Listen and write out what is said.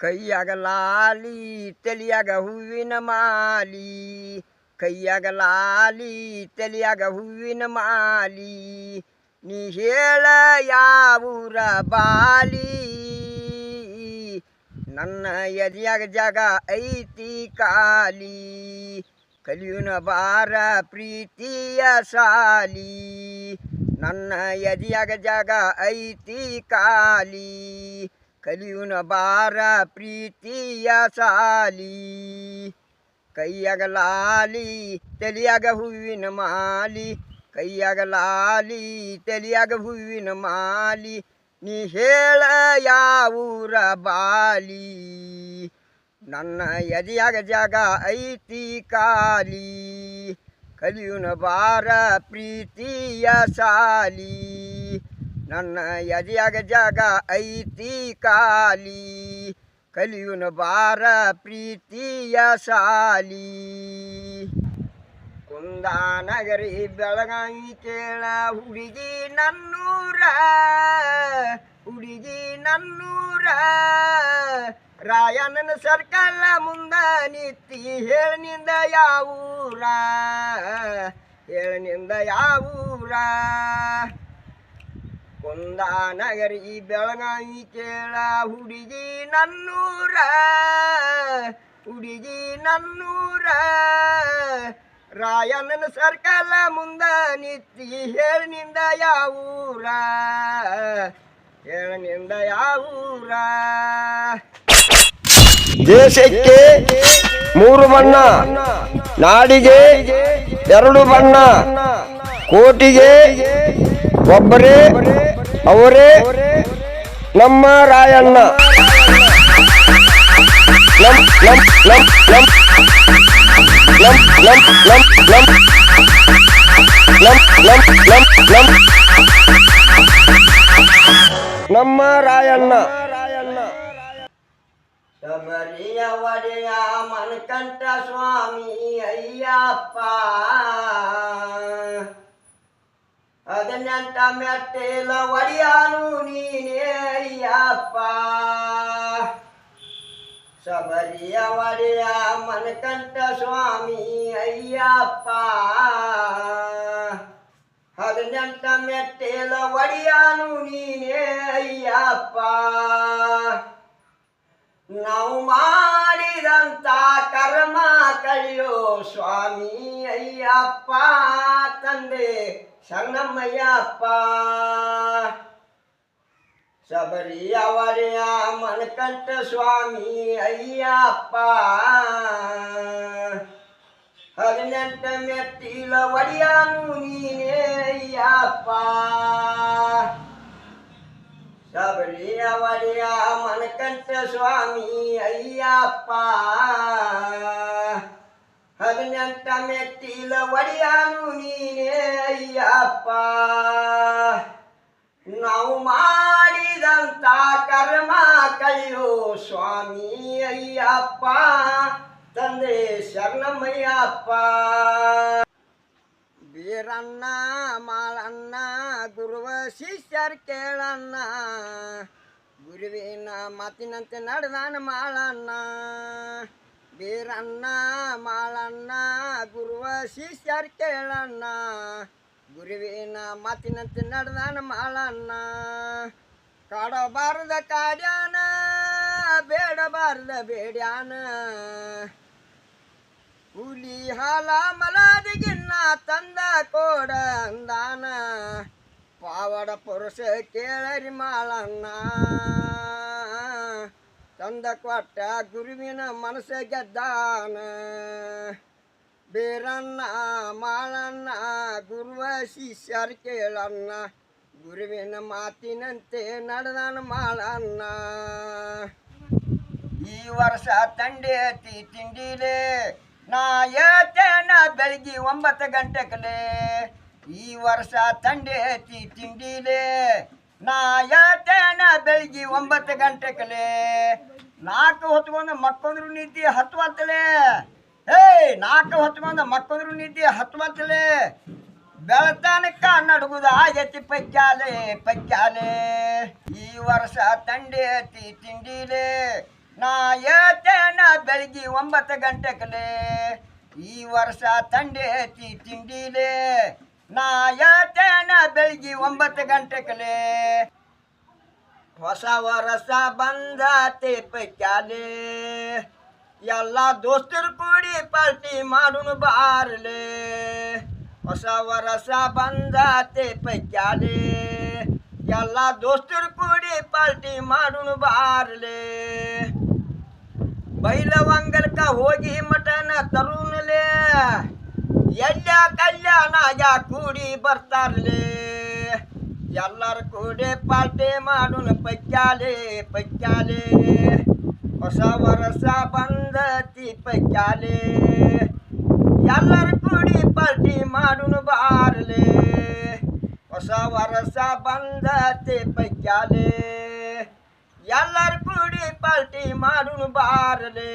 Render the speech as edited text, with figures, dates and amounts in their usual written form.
ಕೈಯಾಗ ಲಾಲಿ ತಲಿಯಾಗ ಹೂವಿನ ಮಾಲಿ, ಕೈಯಾಗ ಲಾಲಿ ತಲಿಯಾಗ ಹೂವಿನ ಮಾಲಿ, ನೀ ಹೇಳ ಯಾವೂರ ಬಾಲಿ, ನನ್ನ ಎದೆಯಾಗ ಜಾಗ ಐತಿ ಕಾಲಿ, ಕಲಿಯುನ ಬಾರ ಪ್ರೀತಿಯ ಸಾಲಿ, ನನ್ನ ಎದೆಯಾಗ ಜಾಗ ಐತಿ ಕಾಲಿ, ಕಲಿಯುನ ಬಾರ ಪ್ರೀತಿಯ ಸಾಲಿ, ಕೈಯಾಗ ಲಾಲಿ ತಲಿಯಾಗ ಹೂವಿನ ಮಾಲಿ, ಕೈಯಾಗ ಲಾಲಿ ತಲಿಯಾಗ ಹೂವಿನ ಮಾಲಿ, ನೀ ಹೇಳ ಯಾವೂರ ಬಾಲಿ, ನನ್ನ ಎದೆಯಾಗ ಜಾಗ ಐತಿ ಕಾಲಿ, ಕಲಿಯುನ ಬಾರ ಪ್ರೀತಿಯ ಸಾಲಿ, ನನ್ನ ಎದೆಯಾಗ ಜಾಗ ಐತಿ ಕಾಲಿ, ಕಲಿಯುನ ಬಾರ ಪ್ರೀತಿಯ ಸಾಲಿ. ಕುಂದಾನಗರಿ ಬೆಳಗಾವಿ ಕೇಳ ಹುಡುಗಿ ನನ್ನೂರ, ಹುಡುಗಿ ನನ್ನೂರ, ರಾಯಣ್ಣನ ಸರ್ಕಲ್ ಮುಂದ ನಿತ್ತಿ ಹೇಳಿನಿಂದ ಯಾವೂರ, ಹೇಳಿನಿಂದ ಯಾವೂರ. ಕುಂದಾನಗರಿ ಬೆಳಗಾವಿ ಕೇಳ ಹುಡುಗಿ ನನ್ನೂರ, ಹುಡುಗಿ ನನ್ನೂರ, ರಾಯಣ್ಣನ ಸರ್ಕಲ್ ಮುಂದ ನಿತ್ತಿ ಹೇಳಿನಿಂದ ಯಾವೂರ, ಹೇಳಿನಿಂದ ಯಾವೂರ. ದೇಶಕ್ಕೆ ಮೂರು ಬಣ್ಣ, ನಾಡಿಗೆ ಎರಡು ಬಣ್ಣ, ಕೋಟಿಗೆ ಒಬ್ಬರೇ ಅವರೇ ನಮ್ಮ ರಾಯಣ್ಣ. ನಮ್ಮ ರಾಯಣ್ಣ. ಶಬರಿಯ ಒಡೆಯ ಮನಕಂಠ ಸ್ವಾಮಿ ಅಯ್ಯಪ್ಪ, 18 ಮೆಟ್ಟೇಲ ಒಡೆಯಾನು ನೀನೇ ಅಯ್ಯಪ್ಪ. ಶಬರಿಯ ಒಡೆಯ ಮನಕಂಠ ಸ್ವಾಮಿ ಅಯ್ಯಪ್ಪ, 18 ಮೆಟ್ಟೇಲ ಒಡೆಯಾನು ನೀನೇ ಅಯ್ಯಪ್ಪ. ನಾವು ಮಾಡಿದಂತ ಕರ್ಮ ಕಳೆಯೋ ಸ್ವಾಮಿ ಅಯ್ಯಪ್ಪ, ತಂದೆ ಶರಣಮಯ್ಯಪ್ಪ. ಶಬರಿಯ ಒಡೆಯ ಮನಕಂಠ ಸ್ವಾಮಿ ಅಯ್ಯಪ್ಪ, 18 ಮೆಟ್ಟಿಲ ಒಡೆಯಾನು ನೀನೇ ಅಯ್ಯಪ್ಪ. ಶಬರಿಯ ಒಡೆಯ ಮನಕಂಠ ಸ್ವಾಮಿ ಅಯ್ಯಪ್ಪ, 18 ಮೆಟ್ಟಿಲ ಒಡೆಯಾನು ನೀನೇ ಅಯ್ಯಪ್ಪ. ನಾವು ಮಾಡಿದಂತ ಕರ್ಮ ಕಳೆಯೋ ಸ್ವಾಮಿ ಅಯ್ಯಪ್ಪ, ತಂದೆ ಶರಣಮಯ್ಯಪ್ಪ. ಬೀರಣ್ಣ ಮಾಳಣ್ಣ ಗುರುವ ಶಿಷ್ಯರ್ ಕೇಳಣ್ಣ, ಗುರುವಿನ ಮಾತಿನಂತೆ ನಡೆದಾನ ಮಾಳಣ್ಣ. ಬೀರಣ್ಣ ಮಾಳಣ್ಣ ಗುರುವ ಶಿಷ್ಯರ್ ಕೇಳಣ್ಣ, ಗುರುವಿನ ಮಾತಿನಂತೆ ನಡೆದಾನ ಮಾಳಣ್ಣ. ಕಾಡಬಾರ್ದ ಕಾಡ್ಯಾನ, ಬೇಡಬಾರ್ದ ಬೇಡ್ಯಾನ, ಹುಲಿ ಹಾಲ ಮಲಾದಿಗಿನ್ನ ತಂದ ಕೋಡ ಅಂದಾನ. ಪಾವಡ ಪುರುಷ ಕೇಳರಿ ಮಾಳಣ್ಣ, ತಂದ ಕೊಟ್ಟ ಗುರುವಿನ ಮನಸ್ಸ ಗೆದ್ದಾನ. ಬೀರಣ್ಣ ಮಾಳಣ್ಣ ಗುರುವ ಶಿಷ್ಯರ್ ಕೇಳಣ್ಣ, ಗುರುವಿನ ಮಾತಿನಂತೆ ನಡೆದಾನ ಮಾಳಣ್ಣ. ಈ ವರ್ಷ ತಂಡೇತಿ ತಿಂಡಿಲೆ, ನಾ ಹೇಳ್ತೇನ ಬೆಳಗ್ಗೆ 9 ಗಂಟೆಗಲೇ. ಈ ವರ್ಷ ತಂಡೇತಿ ತಿಂಡಿಲೆ, ನಾ ಹೇಳ್ತೇನ ಬೆಳಗ್ಗೆ 9 ಗಂಟೆಗಲೇ. 4 ಹೊತ್ಕೊಂಡು ಮಕ್ಕೊಂದ್ರು ನಿದ್ದೆ ಹತ್ತುವತ್ತಲೇ, 4 ಹೊತ್ಕೊಂಡು ಮಕ್ಕೊಂದ್ರು ನಿದ್ದೆ ಹತ್ತುವತ್ತಲೇ. ಬೆಳತನಕ ನಡುಗುದ ಆಗೈತಿ ಪಕ್ಯಾಲೆ ಪಕ್ಯಾಲೆ. ಈ ವರ್ಷ ತಂಡೇತಿ ತಿಂಡಿಲೆ, ನಾ ಹೇಳ್ತೇನ ಬೆಳಗ್ಗೆ 9 ಗಂಟೆಕಲೆ ಈ ವರ್ಷ ತಂಡೆ ಐತಿ ತಿಂಡಿಲೆ ನಾ ಹೇಳ್ತೇನ ಬೆಳಗ್ಗೆ 9 ಗಂಟೆಕಲೆ ಹೊಸ ವರ್ಷ ಬಂದತೆ ಪೈಕ್ಯಾಲೆ ಎಲ್ಲ ದೋಸ್ತರು ಕೂಡಿ ಪಾರ್ಟಿ ಮಾಡೋಣ ಬಾರ್ಲೆ ಹೊಸ ವರ್ಷ ಬಂದತೆ ಪೈಕ್ಯಾಲೆ ಎಲ್ಲ ದೋಸ್ತರು ಕೂಡಿ ಪಾರ್ಟಿ ಮಾಡೋಣ ಬಾರ್ಲೆ ಬೈಲವಂಗಲ್ಕ ಹೋಗಿ ಮಟನ ತರುಣಲೆ ಎಲ್ಲ ಕಲ್ಯಾಣ ಕೂಡಿ ಬರ್ತಾರಲೆ ಎಲ್ಲರ ಕೂಡಿ ಪಾರ್ಟಿ ಮಾಡೋಣ ಪೈಕ್ಯಾಲೆ ಪೈಕ್ಯಾಲೆ ಹೊಸ ವರ್ಷ ಬಂದತಿ ಪೈಕ್ಯಾಲೆ ಎಲ್ಲರ ಕೂಡಿ ಪಾರ್ಟಿ ಮಾಡೋಣ ಬಾರ್ಲೆ ಹೊಸ ವರ್ಷ ಬಂದತಿ ಪೈಕ್ಯಾಲೆ ಎಲ್ಲರ ಕೂಡಿ ಪಾರ್ಟಿ ಮಾಡೋಣ ಬಾರ್ಲೆ